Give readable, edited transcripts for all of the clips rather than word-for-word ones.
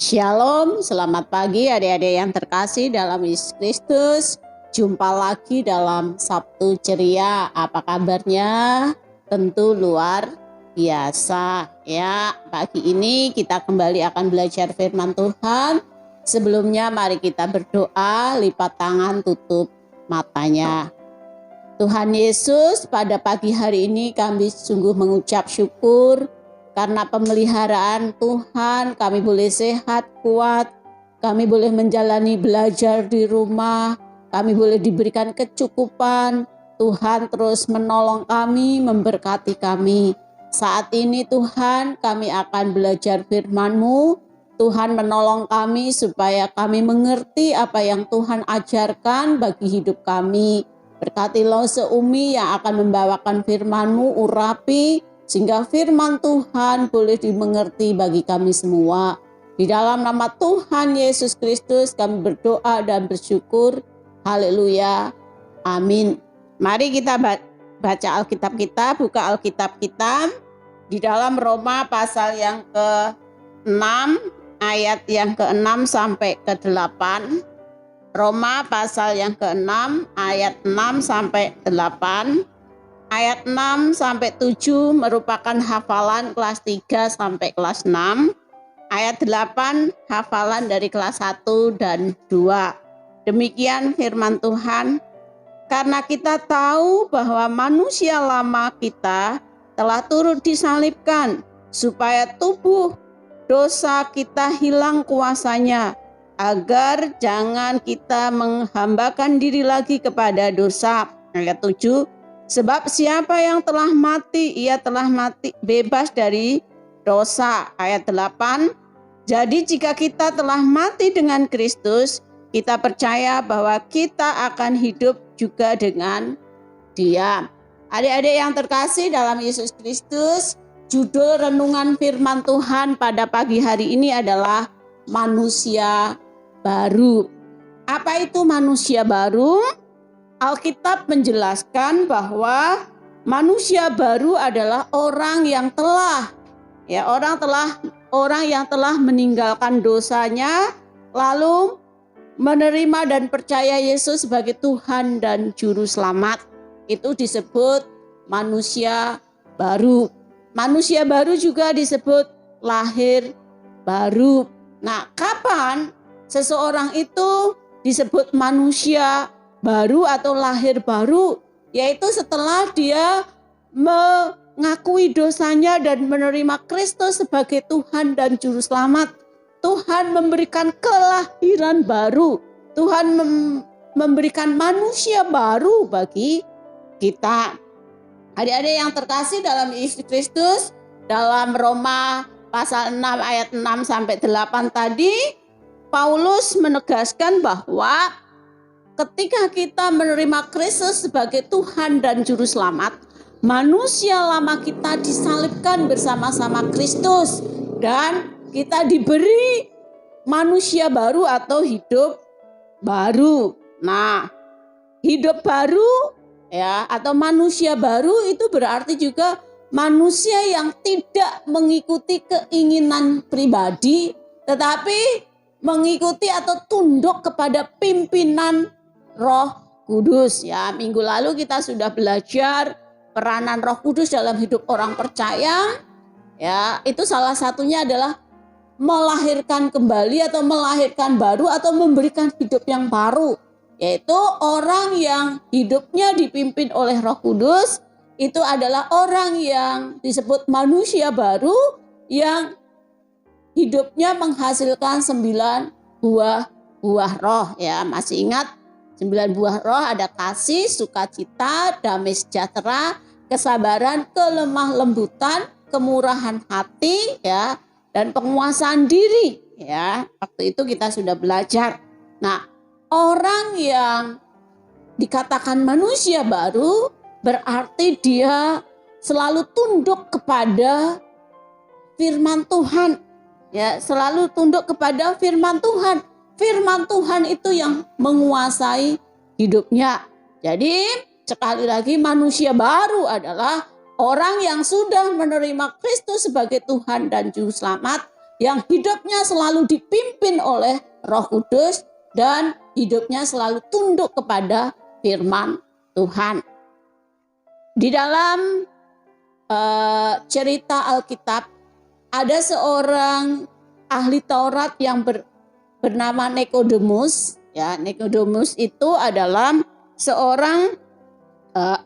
Shalom, selamat pagi adik-adik yang terkasih dalam Yesus Kristus. Jumpa lagi dalam Sabtu Ceria. Apa kabarnya? Tentu luar biasa ya. Pagi ini kita kembali akan belajar firman Tuhan. Sebelumnya mari kita berdoa, lipat tangan, tutup matanya. Tuhan Yesus, pada pagi hari ini kami sungguh mengucap syukur karena pemeliharaan Tuhan, kami boleh sehat, kuat, kami boleh menjalani belajar di rumah, kami boleh diberikan kecukupan. Tuhan terus menolong kami, memberkati kami. Saat ini Tuhan, kami akan belajar firman-Mu. Tuhan menolong kami supaya kami mengerti apa yang Tuhan ajarkan bagi hidup kami. Berkatilah Seumi yang akan membawakan firman-Mu, urapi, sehingga firman Tuhan boleh dimengerti bagi kami semua. Di dalam nama Tuhan Yesus Kristus kami berdoa dan bersyukur. Haleluya. Amin. Mari kita baca Alkitab kita, buka Alkitab kita di dalam Roma pasal yang ke-6, ayat yang ke-6 sampai ke-8. Roma pasal yang ke-6, ayat 6 sampai 8. Ayat 6 sampai 7 merupakan hafalan kelas 3 sampai kelas 6. Ayat 8 hafalan dari kelas 1 dan 2. Demikian firman Tuhan. Karena kita tahu bahwa manusia lama kita telah turut disalibkan supaya tubuh dosa kita hilang kuasanya, agar jangan kita menghambakan diri lagi kepada dosa. Ayat 7. Sebab siapa yang telah mati, ia telah mati bebas dari dosa. Ayat 8. Jadi jika kita telah mati dengan Kristus, kita percaya bahwa kita akan hidup juga dengan Dia. Adik-adik yang terkasih dalam Yesus Kristus, judul renungan firman Tuhan pada pagi hari ini adalah manusia baru. Apa itu manusia baru? Alkitab menjelaskan bahwa manusia baru adalah orang yang telah meninggalkan dosanya lalu menerima dan percaya Yesus sebagai Tuhan dan juru selamat. Itu disebut manusia baru. Manusia baru juga disebut lahir baru. Nah, kapan seseorang itu disebut manusia baru atau lahir baru? Yaitu setelah dia mengakui dosanya dan menerima Kristus sebagai Tuhan dan Juru Selamat. Tuhan memberikan kelahiran baru. Tuhan memberikan manusia baru bagi kita. Adik-adik yang terkasih dalam Yesus Kristus, dalam Roma pasal 6 ayat 6 sampai 8 tadi, Paulus menegaskan bahwa ketika kita menerima Kristus sebagai Tuhan dan Juru Selamat, manusia lama kita disalibkan bersama-sama Kristus dan kita diberi manusia baru atau hidup baru. Nah, hidup baru ya atau manusia baru itu berarti juga manusia yang tidak mengikuti keinginan pribadi, tetapi mengikuti atau tunduk kepada pimpinan Roh Kudus ya. Minggu lalu kita sudah belajar peranan Roh Kudus dalam hidup orang percaya. Ya, itu salah satunya adalah melahirkan kembali atau melahirkan baru atau memberikan hidup yang baru. Yaitu orang yang hidupnya dipimpin oleh Roh Kudus, itu adalah orang yang disebut manusia baru yang hidupnya menghasilkan 9 buah roh ya. Masih ingat 9 buah roh, ada kasih, sukacita, damai sejahtera, kesabaran, kelemah lembutan, kemurahan hati ya, dan penguasaan diri ya. Waktu itu kita sudah belajar. Nah, orang yang dikatakan manusia baru berarti dia selalu tunduk kepada firman Tuhan. Ya, selalu tunduk kepada firman Tuhan. Firman Tuhan itu yang menguasai hidupnya. Jadi sekali lagi manusia baru adalah orang yang sudah menerima Kristus sebagai Tuhan dan Juru Selamat yang hidupnya selalu dipimpin oleh Roh Kudus dan hidupnya selalu tunduk kepada firman Tuhan. Di dalam cerita Alkitab ada seorang ahli Taurat yang bernama Nikodemus. Ya, Nikodemus itu adalah seorang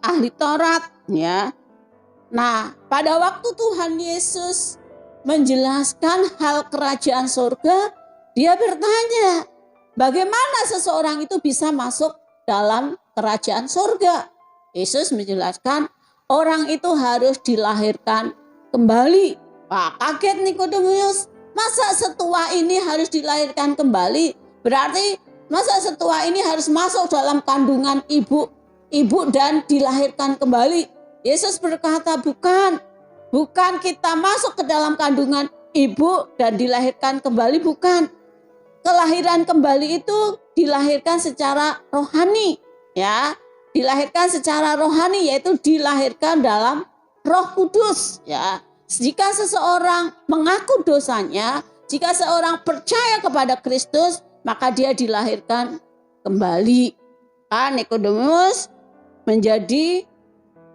ahli Taurat. Ya, nah pada waktu Tuhan Yesus menjelaskan hal kerajaan surga, dia bertanya, bagaimana seseorang itu bisa masuk dalam kerajaan surga? Yesus menjelaskan, orang itu harus dilahirkan kembali. Wah, kaget Nikodemus. Masa setua ini harus dilahirkan kembali? Berarti masa setua ini harus masuk dalam kandungan ibu dan dilahirkan kembali? Yesus berkata, bukan kita masuk ke dalam kandungan ibu dan dilahirkan kembali, bukan. Kelahiran kembali itu dilahirkan secara rohani, ya. Dilahirkan secara rohani, yaitu dilahirkan dalam Roh Kudus, ya. Jika seseorang mengaku dosanya, jika seorang percaya kepada Kristus, maka dia dilahirkan kembali. Nikodemus menjadi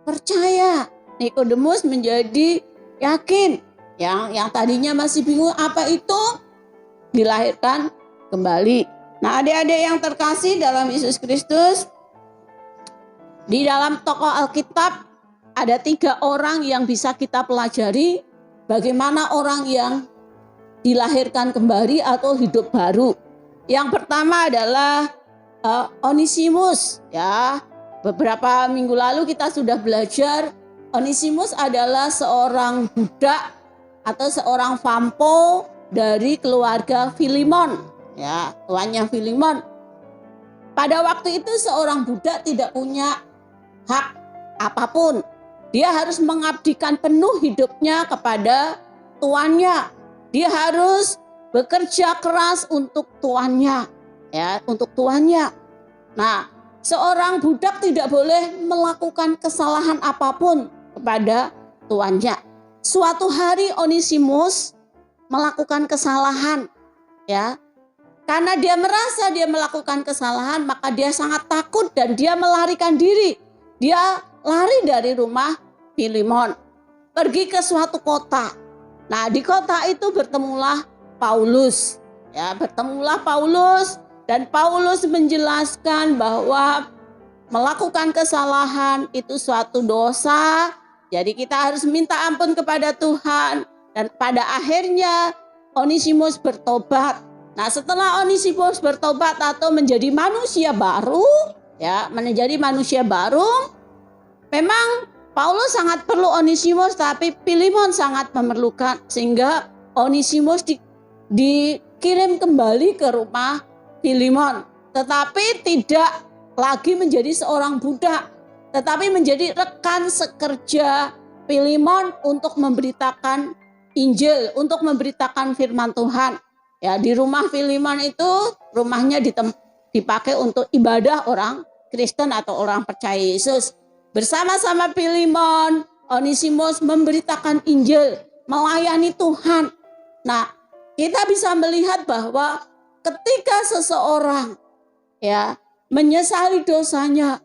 percaya. Nikodemus menjadi yakin. Yang tadinya masih bingung apa itu, dilahirkan kembali. Nah, adik-adik yang terkasih dalam Yesus Kristus, di dalam tokoh Alkitab ada 3 orang yang bisa kita pelajari bagaimana orang yang dilahirkan kembali atau hidup baru. Yang pertama adalah Onesimus, ya. Beberapa minggu lalu kita sudah belajar Onesimus adalah seorang budak atau seorang fampo dari keluarga Filemon, ya, tuannya Filemon. Pada waktu itu seorang budak tidak punya hak apapun. Dia harus mengabdikan penuh hidupnya kepada tuannya. Dia harus bekerja keras untuk tuannya, ya, untuk tuannya. Nah, seorang budak tidak boleh melakukan kesalahan apapun kepada tuannya. Suatu hari Onesimus melakukan kesalahan, ya. Karena dia merasa dia melakukan kesalahan, maka dia sangat takut dan dia melarikan diri. Dia lari dari rumah Filemon, pergi ke suatu kota. Nah, di kota itu bertemulah Paulus. Ya, bertemulah Paulus dan Paulus menjelaskan bahwa melakukan kesalahan itu suatu dosa. Jadi kita harus minta ampun kepada Tuhan, dan pada akhirnya Onesimus bertobat. Nah, setelah Onesimus bertobat atau menjadi manusia baru, ya, menjadi manusia baru, memang Paulus sangat perlu Onesimus, tapi Filemon sangat memerlukan, sehingga Onesimus dikirim kembali ke rumah Filemon, tetapi tidak lagi menjadi seorang budak, tetapi menjadi rekan sekerja Filemon untuk memberitakan Injil, untuk memberitakan firman Tuhan. Ya, di rumah Filemon itu rumahnya dipakai untuk ibadah orang Kristen atau orang percaya Yesus. Bersama-sama Filemon, Onesimus memberitakan Injil, melayani Tuhan. Nah, kita bisa melihat bahwa ketika seseorang, ya, menyesali dosanya,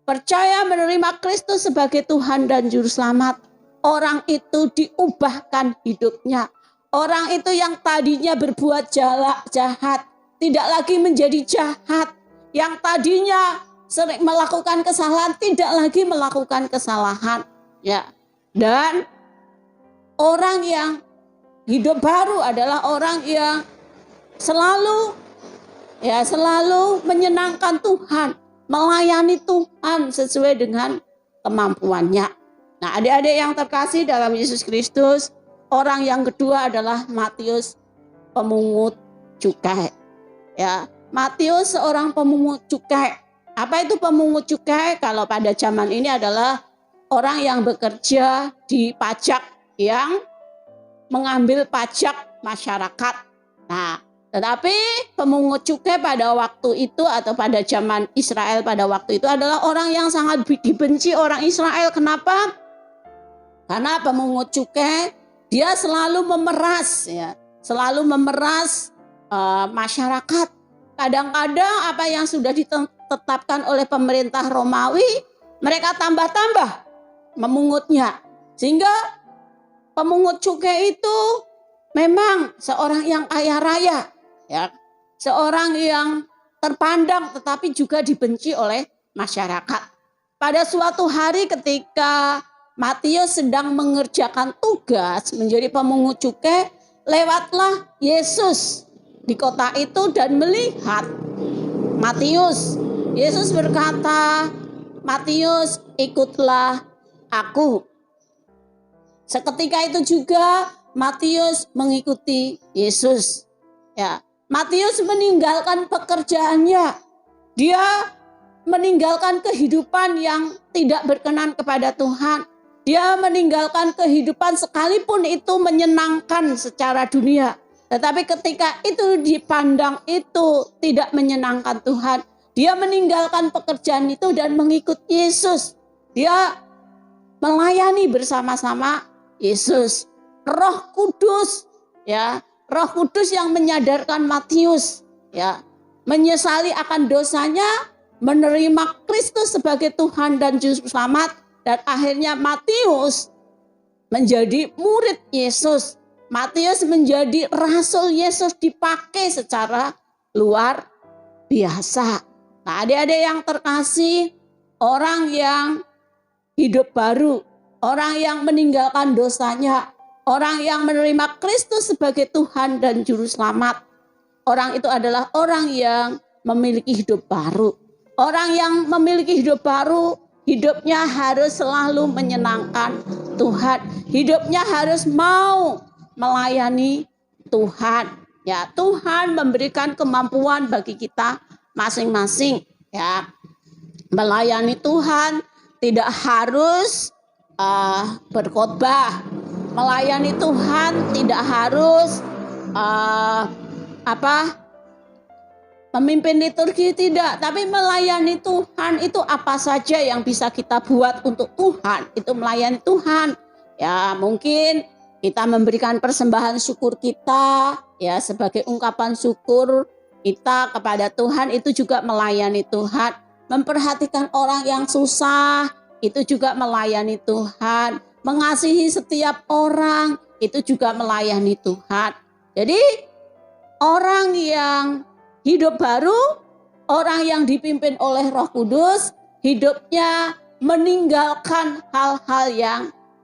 percaya menerima Kristus sebagai Tuhan dan Juru Selamat, orang itu diubahkan hidupnya. Orang itu yang tadinya berbuat jahat, tidak lagi menjadi jahat. Yang tadinya sering melakukan kesalahan, tidak lagi melakukan kesalahan. Ya. Dan orang yang hidup baru adalah orang yang selalu menyenangkan Tuhan, melayani Tuhan sesuai dengan kemampuannya. Nah, adik-adik yang terkasih dalam Yesus Kristus, orang yang kedua adalah Matius, pemungut cukai. Ya, Matius seorang pemungut cukai. Apa itu pemungut cukai? Kalau pada zaman ini adalah orang yang bekerja di pajak, yang mengambil pajak masyarakat. Nah, tetapi pemungut cukai pada waktu itu atau pada zaman Israel pada waktu itu adalah orang yang sangat dibenci orang Israel. Kenapa? Karena pemungut cukai dia selalu memeras, ya, selalu memeras masyarakat. Kadang-kadang apa yang sudah ditetapkan oleh pemerintah Romawi, mereka tambah-tambah memungutnya. Sehingga pemungut cukai itu memang seorang yang kaya raya, ya, seorang yang terpandang tetapi juga dibenci oleh masyarakat. Pada suatu hari ketika Matius sedang mengerjakan tugas menjadi pemungut cukai, lewatlah Yesus di kota itu dan melihat Matius. Yesus berkata, "Matius, ikutlah aku." Seketika itu juga Matius mengikuti Yesus. Ya, Matius meninggalkan pekerjaannya. Dia meninggalkan kehidupan yang tidak berkenan kepada Tuhan. Dia meninggalkan kehidupan sekalipun itu menyenangkan secara dunia. Tetapi ketika itu dipandang itu tidak menyenangkan Tuhan, dia meninggalkan pekerjaan itu dan mengikut Yesus. Dia melayani bersama-sama Yesus. Roh Kudus, ya, Roh Kudus yang menyadarkan Matius, ya, menyesali akan dosanya, menerima Kristus sebagai Tuhan dan Juru Selamat, dan akhirnya Matius menjadi murid Yesus. Matius menjadi rasul Yesus, dipakai secara luar biasa. Nah, adik-adik yang terkasih, orang yang hidup baru, orang yang meninggalkan dosanya, orang yang menerima Kristus sebagai Tuhan dan Juru Selamat, orang itu adalah orang yang memiliki hidup baru. Orang yang memiliki hidup baru, hidupnya harus selalu menyenangkan Tuhan. Hidupnya harus mau melayani Tuhan. Ya, Tuhan memberikan kemampuan bagi kita masing-masing. Ya, melayani Tuhan tidak harus berkhotbah. Melayani Tuhan tidak harus memimpin liturgi, tidak, tapi melayani Tuhan itu apa saja yang bisa kita buat untuk Tuhan, itu melayani Tuhan. Ya, mungkin kita memberikan persembahan syukur kita, ya, sebagai ungkapan syukur kita kepada Tuhan, itu juga melayani Tuhan. Memperhatikan orang yang susah, itu juga melayani Tuhan. Mengasihi setiap orang, itu juga melayani Tuhan. Jadi orang yang hidup baru, orang yang dipimpin oleh Roh Kudus, hidupnya meninggalkan hal-hal yang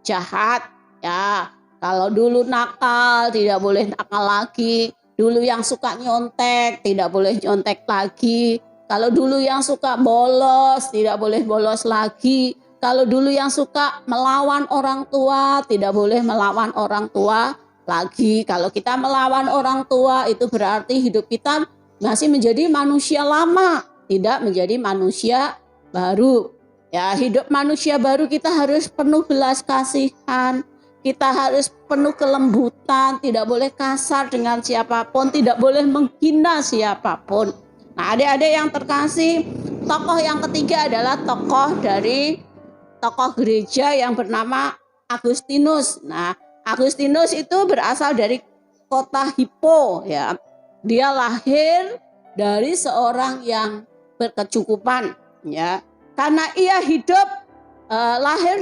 jahat. Ya, kalau dulu nakal, tidak boleh nakal lagi. Dulu yang suka nyontek, tidak boleh nyontek lagi. Kalau dulu yang suka bolos, tidak boleh bolos lagi. Kalau dulu yang suka melawan orang tua, tidak boleh melawan orang tua lagi. Kalau kita melawan orang tua, itu berarti hidup kita masih menjadi manusia lama, tidak menjadi manusia baru. Ya, hidup manusia baru kita harus penuh belas kasihan, kita harus penuh kelembutan, tidak boleh kasar dengan siapapun, tidak boleh menghina siapapun. Nah, adik-adik yang terkasih, tokoh yang ketiga adalah tokoh gereja yang bernama Agustinus. Nah, Agustinus itu berasal dari kota Hippo, ya. Dia lahir dari seorang yang berkecukupan, ya. Karena ia hidup lahir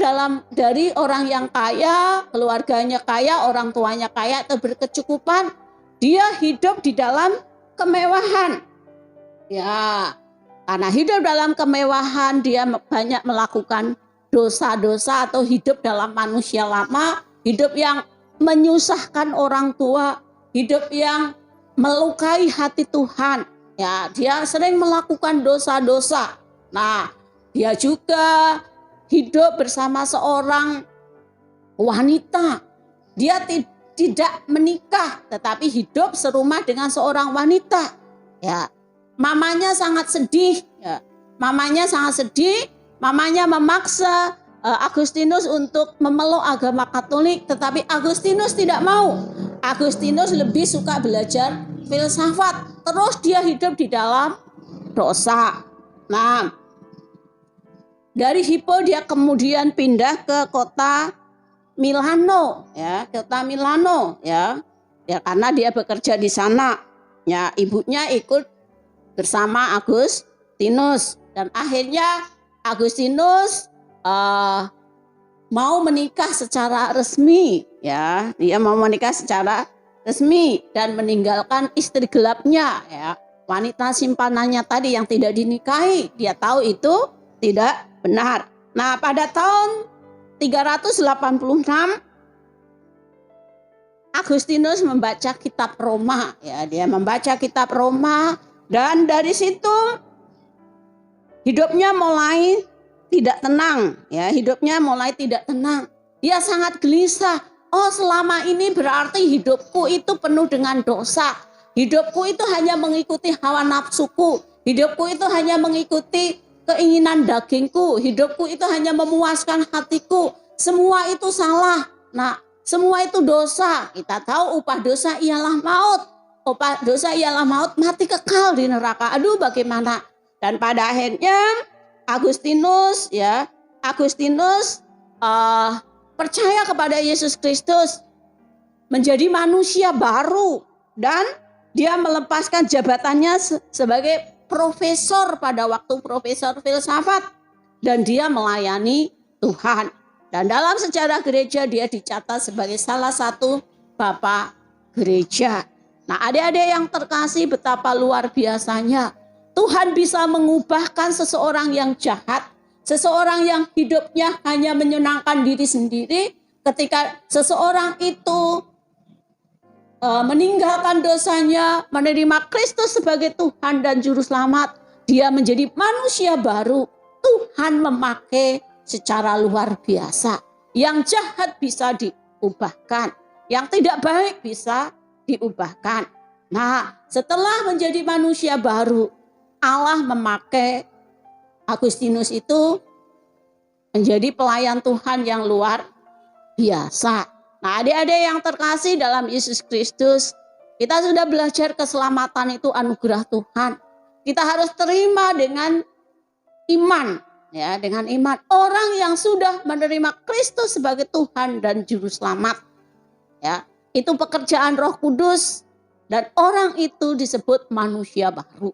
dari orang yang kaya, keluarganya kaya, orang tuanya kaya atau berkecukupan, dia hidup di dalam kemewahan. Ya, karena hidup dalam kemewahan, dia banyak melakukan dosa-dosa atau hidup dalam manusia lama, hidup yang menyusahkan orang tua, hidup yang melukai hati Tuhan. Ya, dia sering melakukan dosa-dosa. Nah, dia juga hidup bersama seorang wanita. Dia tidak menikah, tetapi hidup serumah dengan seorang wanita. Ya, mamanya sangat sedih. Ya, mamanya sangat sedih. Mamanya memaksa Agustinus untuk memeluk agama Katolik, tetapi Agustinus tidak mau. Agustinus lebih suka belajar filsafat, terus dia hidup di dalam dosa. Nah, dari Hippo dia kemudian pindah ke kota Milano, ya, kota Milano, ya. Ya, karena dia bekerja di sana. Ya, ibunya ikut bersama Agustinus dan akhirnya Agustinus mau menikah secara resmi, ya. Dia mau menikah secara resmi dan meninggalkan istri gelapnya, ya. Wanita simpanannya tadi yang tidak dinikahi, dia tahu itu tidak benar. Nah, pada tahun 386 Agustinus membaca kitab Roma, ya. Dia membaca kitab Roma dan dari situ hidupnya mulai tidak tenang, ya. Hidupnya mulai tidak tenang. Dia sangat gelisah. Oh, selama ini berarti hidupku itu penuh dengan dosa. Hidupku itu hanya mengikuti hawa nafsuku. Hidupku itu hanya mengikuti keinginan dagingku. Hidupku itu hanya memuaskan hatiku. Semua itu salah. Nah, semua itu dosa. Kita tahu upah dosa ialah maut. Upah dosa ialah maut, mati kekal di neraka. Aduh, bagaimana? Dan pada akhirnya Agustinus percaya kepada Yesus Kristus, menjadi manusia baru, dan dia melepaskan jabatannya sebagai profesor pada waktu profesor filsafat, dan dia melayani Tuhan. Dan dalam sejarah gereja dia dicatat sebagai salah satu bapak gereja. Nah, adik-adik yang terkasih, betapa luar biasanya Tuhan bisa mengubahkan seseorang yang jahat, seseorang yang hidupnya hanya menyenangkan diri sendiri, ketika seseorang itu meninggalkan dosanya, menerima Kristus sebagai Tuhan dan Juru Selamat, dia menjadi manusia baru. Tuhan memakai secara luar biasa. Yang jahat bisa diubahkan, yang tidak baik bisa diubahkan. Nah, setelah menjadi manusia baru, Allah memakai Agustinus itu menjadi pelayan Tuhan yang luar biasa. Nah, adik-adik yang terkasih dalam Yesus Kristus, kita sudah belajar keselamatan itu anugerah Tuhan. Kita harus terima dengan iman, ya, dengan iman. Orang yang sudah menerima Kristus sebagai Tuhan dan Juru Selamat, ya, itu pekerjaan Roh Kudus, dan orang itu disebut manusia baru.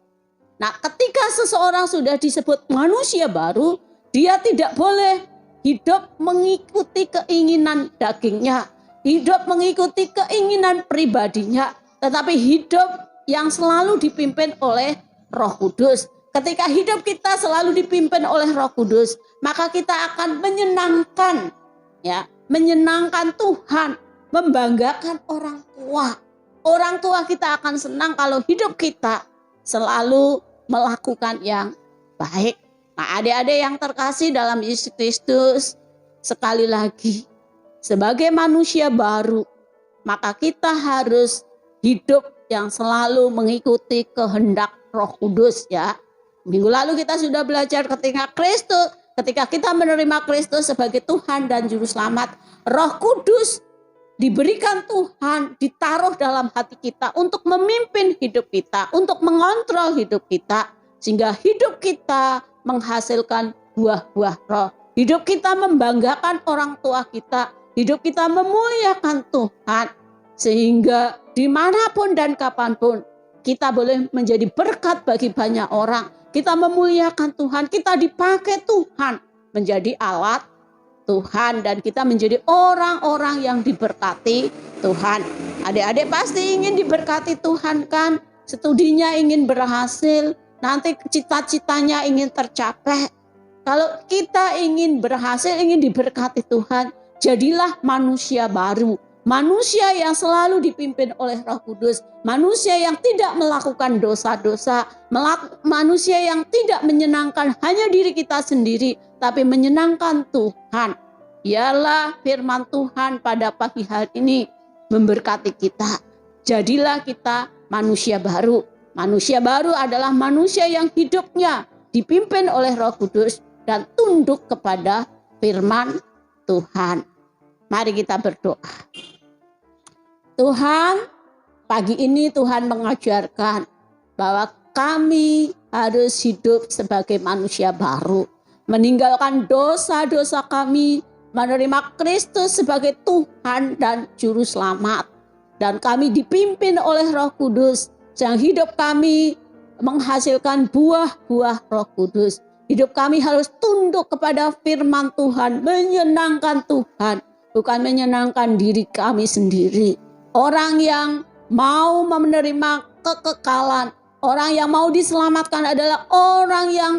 Nah, ketika seseorang sudah disebut manusia baru, dia tidak boleh hidup mengikuti keinginan dagingnya, hidup mengikuti keinginan pribadinya, tetapi hidup yang selalu dipimpin oleh Roh Kudus. Ketika hidup kita selalu dipimpin oleh Roh Kudus, maka kita akan menyenangkan, ya, menyenangkan Tuhan, membanggakan orang tua. Orang tua kita akan senang kalau hidup kita selalu melakukan yang baik. Nah, adik-adik yang terkasih dalam Yesus Kristus, sekali lagi, sebagai manusia baru, maka kita harus hidup yang selalu mengikuti kehendak Roh Kudus, ya. Minggu lalu kita sudah belajar ketika kita menerima Kristus sebagai Tuhan dan Juru Selamat, Roh Kudus diberikan Tuhan, ditaruh dalam hati kita untuk memimpin hidup kita, untuk mengontrol hidup kita, sehingga hidup kita menghasilkan buah-buah roh. Hidup kita membanggakan orang tua kita, hidup kita memuliakan Tuhan, sehingga dimanapun dan kapanpun kita boleh menjadi berkat bagi banyak orang. Kita memuliakan Tuhan, kita dipakai Tuhan menjadi alat Tuhan, dan kita menjadi orang-orang yang diberkati Tuhan. Adik-adik pasti ingin diberkati Tuhan, kan? Studinya ingin berhasil, nanti cita-citanya ingin tercapai. Kalau kita ingin berhasil, ingin diberkati Tuhan, jadilah manusia baru. Manusia yang selalu dipimpin oleh Roh Kudus, manusia yang tidak melakukan dosa-dosa, manusia yang tidak menyenangkan hanya diri kita sendiri, tapi menyenangkan Tuhan. Biarlah firman Tuhan pada pagi hari ini memberkati kita. Jadilah kita manusia baru. Manusia baru adalah manusia yang hidupnya dipimpin oleh Roh Kudus dan tunduk kepada firman Tuhan. Mari kita berdoa. Tuhan, pagi ini Tuhan mengajarkan bahwa kami harus hidup sebagai manusia baru, meninggalkan dosa-dosa kami, menerima Kristus sebagai Tuhan dan Juru Selamat. dan kami dipimpin oleh Roh Kudus, yang hidup kami menghasilkan buah-buah Roh Kudus. Hidup kami harus tunduk kepada firman Tuhan, menyenangkan Tuhan, bukan menyenangkan diri kami sendiri. Orang yang mau menerima kekekalan, orang yang mau diselamatkan adalah orang yang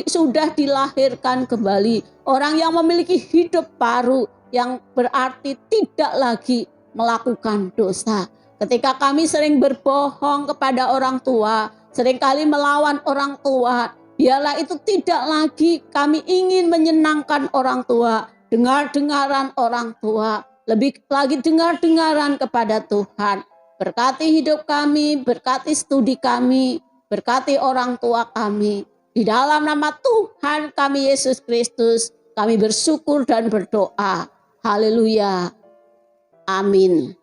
sudah dilahirkan kembali, orang yang memiliki hidup baru, yang berarti tidak lagi melakukan dosa. Ketika kami sering berbohong kepada orang tua, seringkali melawan orang tua, biarlah itu tidak lagi kami ingin menyenangkan orang tua, dengar-dengaran orang tua, lebih lagi dengar-dengaran kepada Tuhan. Berkati hidup kami, berkati studi kami, berkati orang tua kami. Di dalam nama Tuhan kami Yesus Kristus, kami bersyukur dan berdoa. Haleluya. Amin.